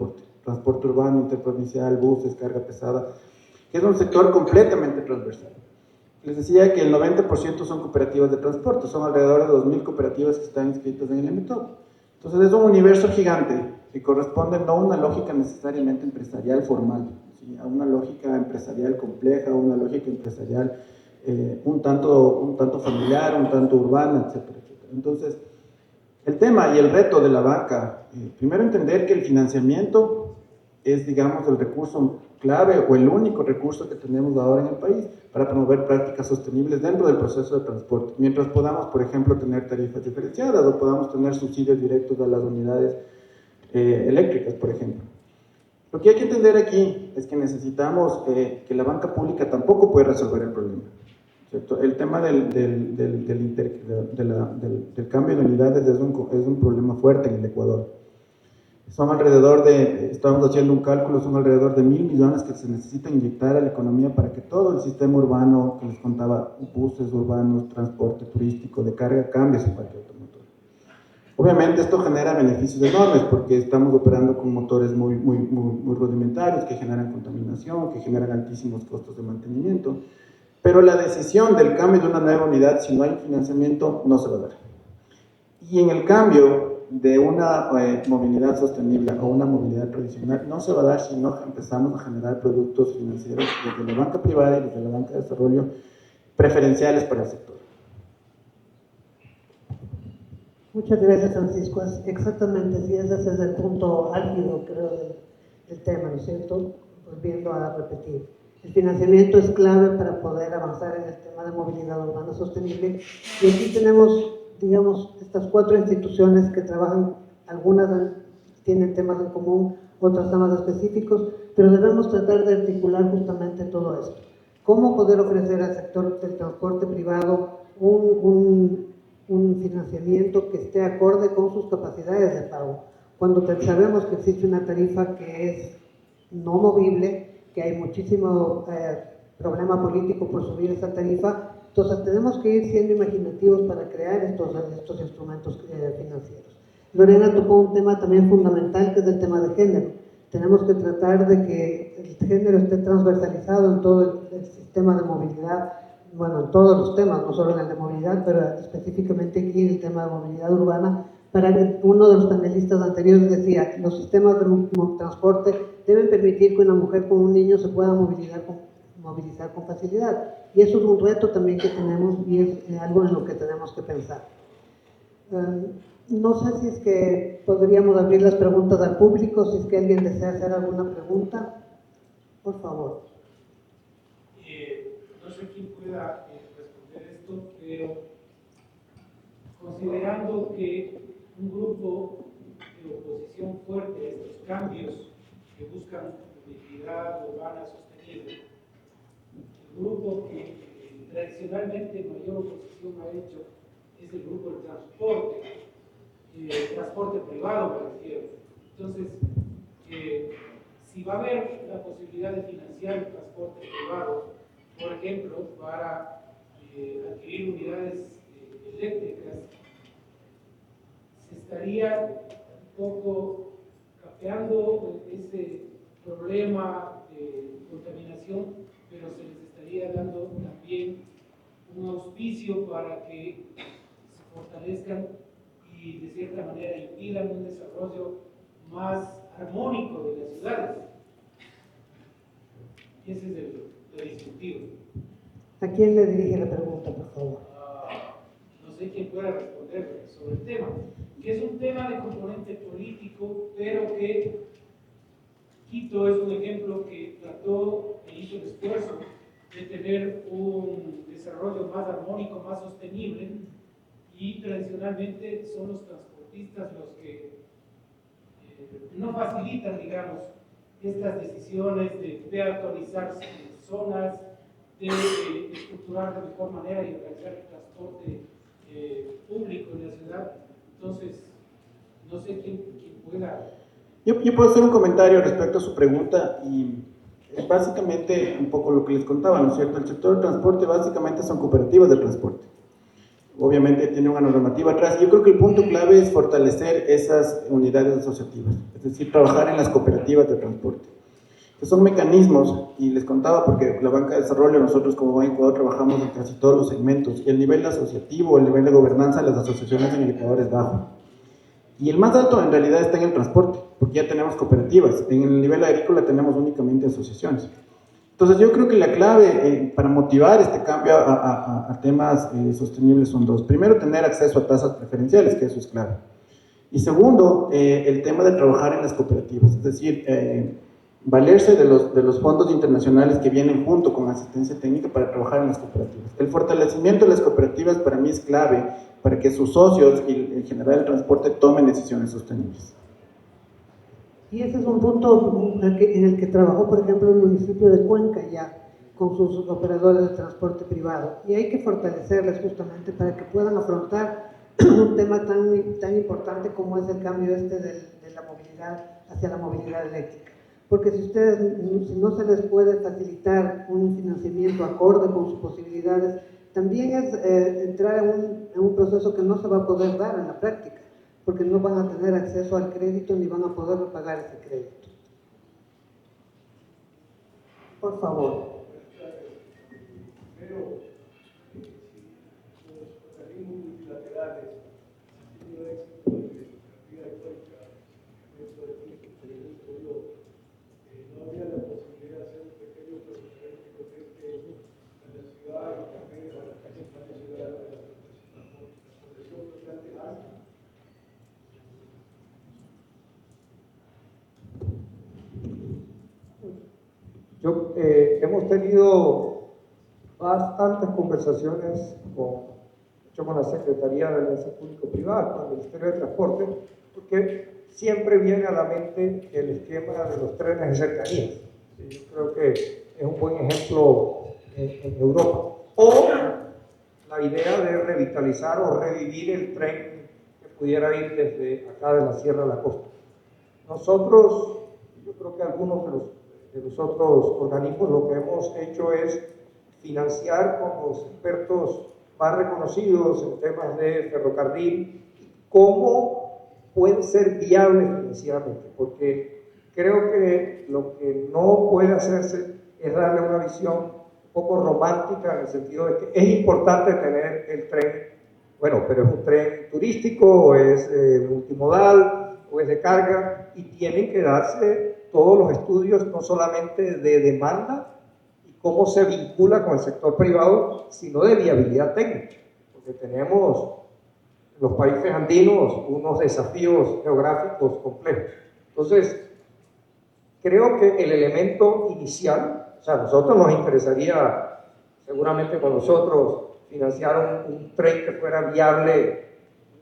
transporte urbano, interprovincial, buses, carga pesada, que es un sector completamente transversal. Les decía que el 90% son cooperativas de transporte, son alrededor de 2.000 cooperativas que están inscritas en el MTOP. Entonces es un universo gigante que corresponde no a una lógica necesariamente empresarial formal, ¿sí? A una lógica empresarial compleja, a una lógica empresarial un tanto familiar, un tanto urbana, etcétera, etcétera. Entonces, el tema y el reto de la banca, primero entender que el financiamiento es, digamos, el recurso clave o el único recurso que tenemos ahora en el país para promover prácticas sostenibles dentro del proceso de transporte, mientras podamos, por ejemplo, tener tarifas diferenciadas o podamos tener subsidios directos a las unidades eléctricas, por ejemplo. Lo que hay que entender aquí es que necesitamos que la banca pública tampoco puede resolver el problema, ¿cierto? El tema del cambio de unidades es un problema fuerte en el Ecuador. Son alrededor estamos haciendo un cálculo, son alrededor de 1.000 millones que se necesitan inyectar a la economía para que todo el sistema urbano, que les contaba, buses urbanos, transporte turístico, de carga, cambie su parque automotor. Obviamente esto genera beneficios enormes porque estamos operando con motores muy rudimentarios que generan contaminación, que generan altísimos costos de mantenimiento, pero la decisión del cambio de una nueva unidad, si no hay financiamiento, no se va a dar. Y en el cambio de una movilidad sostenible o una movilidad tradicional no se va a dar si no empezamos a generar productos financieros desde la banca privada y desde la banca de desarrollo preferenciales para el sector. Muchas gracias, Francisco. Exactamente, sí, ese es el punto álgido, creo, del tema, ¿no es cierto? Volviendo a repetir. El financiamiento es clave para poder avanzar en el tema de movilidad urbana sostenible. Y aquí tenemos, digamos, estas 4 instituciones que trabajan, algunas tienen temas en común, otras temas específicos, pero debemos tratar de articular justamente todo esto. ¿Cómo poder ofrecer al sector del transporte privado un financiamiento que esté acorde con sus capacidades de pago? Cuando sabemos que existe una tarifa que es no movible, que hay muchísimo problema político por subir esa tarifa, entonces tenemos que ir siendo imaginativos para crear estos instrumentos financieros. Lorena tocó un tema también fundamental, que es el tema de género. Tenemos que tratar de que el género esté transversalizado en todo el sistema de movilidad, bueno, en todos los temas, no solo en el de movilidad, pero específicamente aquí en el tema de movilidad urbana. Para que uno de los panelistas anteriores decía, los sistemas de transporte deben permitir que una mujer con un niño se pueda movilizar con facilidad. Y eso es un reto también que tenemos y es algo en lo que tenemos que pensar. No sé si es que podríamos abrir las preguntas al público, si es que alguien desea hacer alguna pregunta. Por favor. No sé quién pueda responder esto, pero considerando que un grupo oposición fuerte a estos cambios que buscan movilidad urbana sostenible. El grupo que tradicionalmente mayor oposición ha hecho es el grupo del transporte privado, me refiero. Entonces, si va a haber la posibilidad de financiar el transporte privado, por ejemplo, para adquirir unidades eléctricas, se estaría un poco capeando ese problema de contaminación, pero se les estaría dando también un auspicio para que se fortalezcan y de cierta manera impidan un desarrollo más armónico de las ciudades. Y ese es el distintivo. ¿A quién le dirige la pregunta, por favor? No sé quién pueda responder sobre el tema, que es un tema de componente político, pero que Quito es un ejemplo que trató e hizo el esfuerzo de tener un desarrollo más armónico, más sostenible, y tradicionalmente son los transportistas los que no facilitan, digamos, estas decisiones de peatonizar zonas, de estructurar de mejor manera y organizar el transporte público en la ciudad. Entonces, no sé quién pueda... Yo puedo hacer un comentario respecto a su pregunta y es básicamente un poco lo que les contaba, ¿no es cierto? El sector del transporte básicamente son cooperativas de transporte. Obviamente tiene una normativa atrás. Yo creo que el punto clave es fortalecer esas unidades asociativas, es decir, trabajar en las cooperativas de transporte. Que son mecanismos, y les contaba porque la banca de desarrollo, nosotros como Banco Ecuador trabajamos en casi todos los segmentos, y el nivel asociativo, el nivel de gobernanza de las asociaciones en el Ecuador es bajo. Y el más alto en realidad está en el transporte, porque ya tenemos cooperativas. En el nivel agrícola tenemos únicamente asociaciones. Entonces yo creo que la clave para motivar este cambio a temas sostenibles son dos. Primero, tener acceso a tasas preferenciales, que eso es clave. Y segundo, el tema de trabajar en las cooperativas, es decir, valerse de los fondos internacionales que vienen junto con asistencia técnica para trabajar en las cooperativas. El fortalecimiento de las cooperativas para mí es clave para que sus socios y en general el transporte tomen decisiones sostenibles. Y ese es un punto en el que trabajó, por ejemplo, el municipio de Cuenca ya, con sus operadores de transporte privado. Y hay que fortalecerles justamente para que puedan afrontar un tema tan importante como es el cambio de la movilidad hacia la movilidad eléctrica. Porque si no se les puede facilitar un financiamiento acorde con sus posibilidades, también es entrar en un proceso que no se va a poder dar en la práctica, porque no van a tener acceso al crédito ni van a poder pagar ese crédito. Por favor. Pero los organismos multilaterales han tenido éxito en la de Cuenca, esto de no había la posibilidad de hacer un pequeño ferrocarril que conecte a la ciudad y también a la principal ciudad de la protección social de África. Hemos tenido bastantes conversaciones con la Secretaría de Alianza Público-Privada, con el Ministerio de Transporte, porque siempre viene a la mente el esquema de los trenes de cercanías. Yo creo que es un buen ejemplo en Europa. O la idea de revitalizar o revivir el tren que pudiera ir desde acá de la Sierra a la costa. Nosotros, yo creo que algunos de los otros organismos, lo que hemos hecho es financiar con los expertos más reconocidos en temas de ferrocarril cómo puede ser viable financieramente, porque creo que lo que no puede hacerse es darle una visión un poco romántica en el sentido de que es importante tener el tren, bueno, pero es un tren turístico o es multimodal o es de carga, y tienen que darse todos los estudios no solamente de demanda y cómo se vincula con el sector privado, sino de viabilidad técnica, porque tenemos en los países andinos unos desafíos geográficos complejos. Entonces, creo que el elemento inicial, o sea, a nosotros nos interesaría, seguramente con nosotros, financiar un tren que fuera viable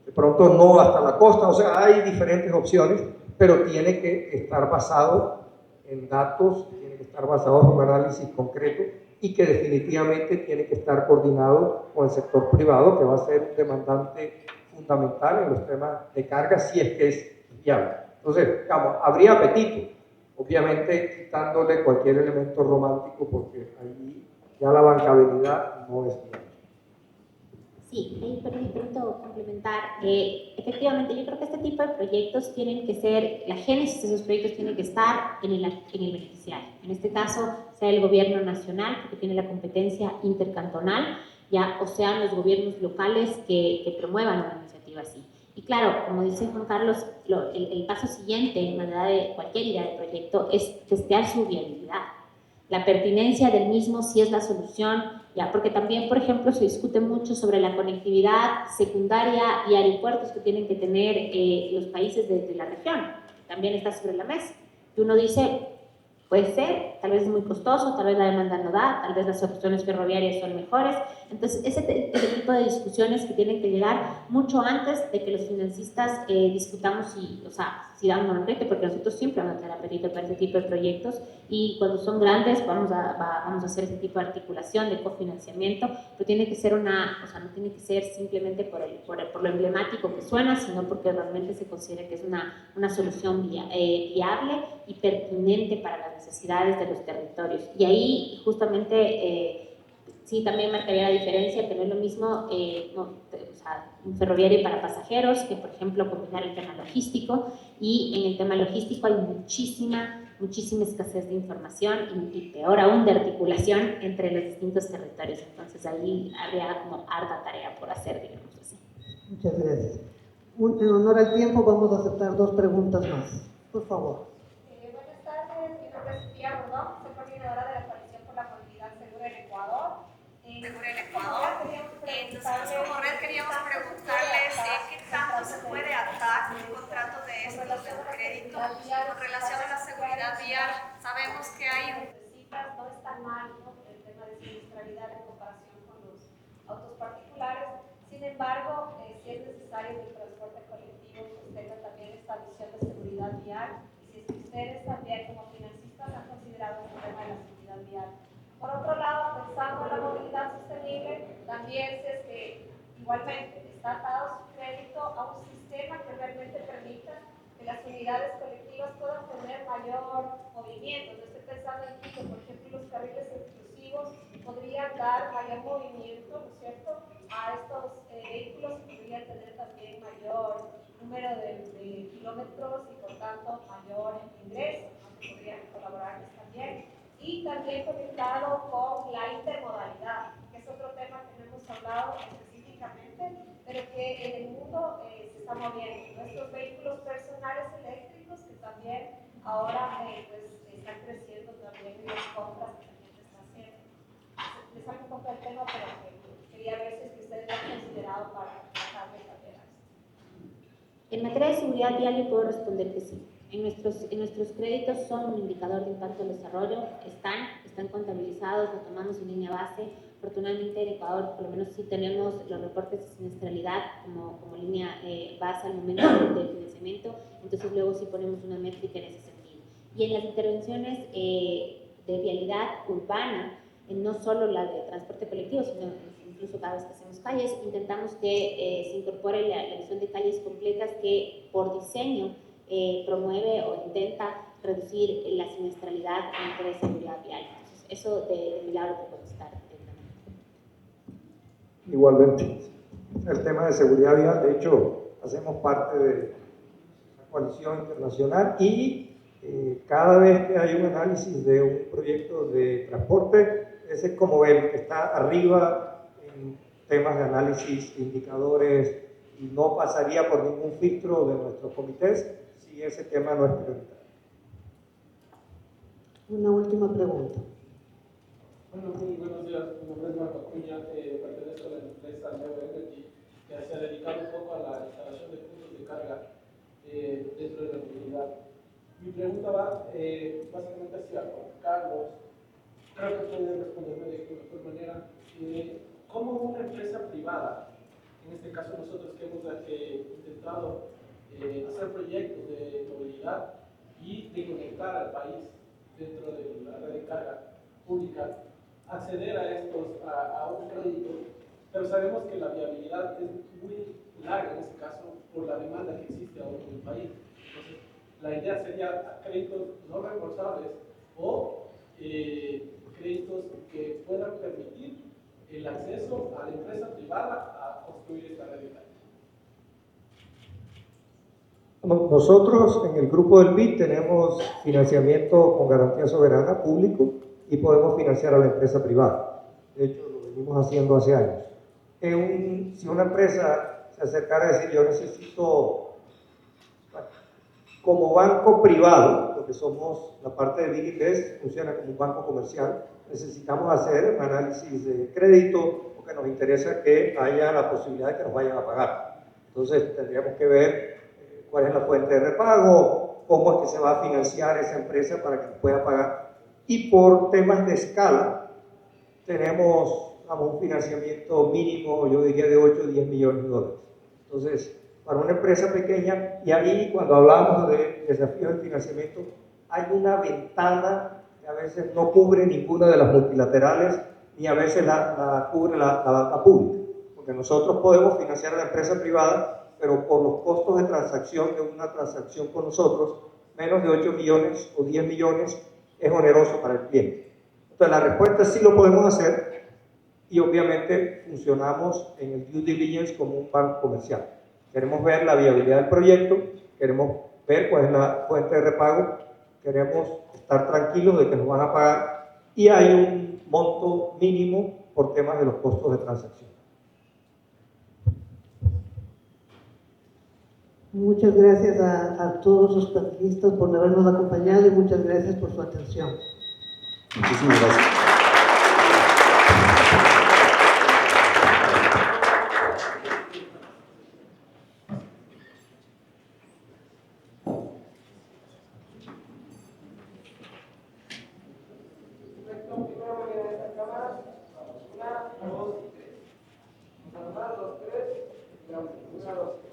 de pronto no hasta la costa, o sea, hay diferentes opciones, pero tiene que estar basado en datos, tiene que estar basado en un análisis concreto y que definitivamente tiene que estar coordinado con el sector privado, que va a ser un demandante fundamental en los temas de carga, si es que es viable. Entonces, digamos, habría apetito, obviamente quitándole cualquier elemento romántico, porque ahí ya la bancabilidad no es viable. Sí, ahí permito complementar. Efectivamente, yo creo que este tipo de proyectos tienen que ser, la génesis de esos proyectos tiene que estar en el beneficiario. En este caso, sea el gobierno nacional, porque tiene la competencia intercantonal, ya, o sean los gobiernos locales que promuevan una iniciativa así. Y claro, como dice Juan Carlos, el paso siguiente en manera de cualquier idea de proyecto es testear su viabilidad, la pertinencia del mismo, si es la solución, ya, porque también, por ejemplo, se discute mucho sobre la conectividad secundaria y aeropuertos que tienen que tener los países de la región, también está sobre la mesa. Y uno dice, puede ser, tal vez es muy costoso, tal vez la demanda no da, tal vez las opciones ferroviarias son mejores. Entonces, ese tipo de discusiones que tienen que llegar mucho antes de que los financistas discutamos si dan un reto, porque nosotros siempre vamos a tener apetito para ese tipo de proyectos y cuando son grandes vamos a hacer ese tipo de articulación, de cofinanciamiento, pero tiene que ser no tiene que ser simplemente por lo emblemático que suena, sino porque realmente se considera que es una solución viable y pertinente para las necesidades de los territorios. Y ahí justamente sí también marcaría la diferencia, que no es lo mismo un ferroviario para pasajeros que, por ejemplo, combinar el tema logístico, y en el tema logístico hay muchísima escasez de información y peor aún de articulación entre los distintos territorios. Entonces ahí habría como harta tarea por hacer, digamos así. Muchas gracias. En honor al tiempo vamos a aceptar 2 preguntas más. Por favor. Buenas tardes, mi nombre es Sofía Bordón, soy coordinadora de la Coalición por la Movilidad Segura en Ecuador. Nosotros como red queríamos preguntarles qué tanto se puede atar un contrato de estos de un crédito con relación a la seguridad vial. Sabemos que hay no es tan mal, ¿no?, el tema de siniestralidad en comparación con los autos particulares. Sin embargo, sí es necesario que el transporte colectivo pues, tenga también esta visión de seguridad vial, y si es que ustedes también como financistas han considerado el tema de la seguridad vial. Por otro lado, pensando en la movilidad sostenible, también si es que igualmente está atado su crédito a un sistema que realmente permita que las unidades colectivas puedan tener mayor movimiento. No estoy pensando en que, por ejemplo, los carriles exclusivos podrían dar mayor movimiento, ¿no es cierto?, a estos vehículos, y podrían tener también mayor número de kilómetros y, por tanto, mayor ingreso, ¿no?, que podrían colaborarles también. Y también conectado con la intermodalidad, que es otro tema que no hemos hablado específicamente, pero que en el mundo se está moviendo. Nuestros vehículos personales eléctricos, que también ahora pues, están creciendo también en las compras que también se está haciendo. Les saco un poco el tema, pero quería ver si es que ustedes lo han considerado para tratarme también a esto. En materia de seguridad vial, yo puedo responder que sí. En nuestros créditos son un indicador de impacto del desarrollo, están contabilizados, lo tomamos en línea base. Afortunadamente en Ecuador por lo menos sí tenemos los reportes de siniestralidad como línea base al momento del financiamiento, entonces luego sí ponemos una métrica en ese sentido. Y en las intervenciones de vialidad urbana, no solo la de transporte colectivo, sino incluso cada vez que hacemos calles, intentamos que se incorpore la visión de calles completas que por diseño promueve o intenta reducir la siniestralidad en materia de seguridad vial. Entonces, eso de mi lado puede estar directamente. Igualmente, el tema de seguridad vial, de hecho, hacemos parte de la coalición internacional y cada vez que hay un análisis de un proyecto de transporte, ese es como el que está arriba en temas de análisis, indicadores, y no pasaría por ningún filtro de nuestros comités si ese tema no es prioritario. Una última pregunta. Bueno, muy buenos días. Mi nombre es Marco Acuña, pertenezco a la empresa Neo Energy, que se ha dedicado un poco a la instalación de puntos de carga dentro de la movilidad. Mi pregunta va básicamente hacia Juan Carlos. Creo que puede responderme de mejor manera. ¿Cómo una empresa privada, en este caso nosotros que hemos intentado hacer proyectos de movilidad y de conectar al país dentro de la red de carga pública, acceder a un crédito, pero sabemos que la viabilidad es muy larga en este caso por la demanda que existe ahora en el país. Entonces, la idea sería créditos no reembolsables o créditos que puedan permitir el acceso a la empresa privada a construir esta red de carga. Nosotros en el grupo del BID tenemos financiamiento con garantía soberana público y podemos financiar a la empresa privada. De hecho, lo venimos haciendo hace años. Si una empresa se acercara a decir, yo necesito, bueno, como banco privado, porque somos la parte de BID Invest, funciona como un banco comercial, necesitamos hacer un análisis de crédito porque nos interesa que haya la posibilidad de que nos vayan a pagar. Entonces, tendríamos que ver cuál es la fuente de repago, cómo es que se va a financiar esa empresa para que nos pueda pagar. Y por temas de escala, tenemos un financiamiento mínimo, yo diría de 8 o 10 millones de dólares. Entonces, para una empresa pequeña, y ahí cuando hablamos de desafíos de financiamiento, hay una ventana que a veces no cubre ninguna de las multilaterales, ni a veces la cubre la banca pública. Porque nosotros podemos financiar a la empresa privada, pero por los costos de transacción de una transacción con nosotros, menos de 8 millones o 10 millones es oneroso para el cliente. Entonces la respuesta es sí lo podemos hacer y obviamente funcionamos en el due diligence como un banco comercial. Queremos ver la viabilidad del proyecto, queremos ver cuál es la fuente de repago, queremos estar tranquilos de que nos van a pagar y hay un monto mínimo por temas de los costos de transacción. Muchas gracias a todos los panelistas por habernos acompañado y muchas gracias por su atención. Muchísimas gracias. Una, dos, tres. 1, 2, 3.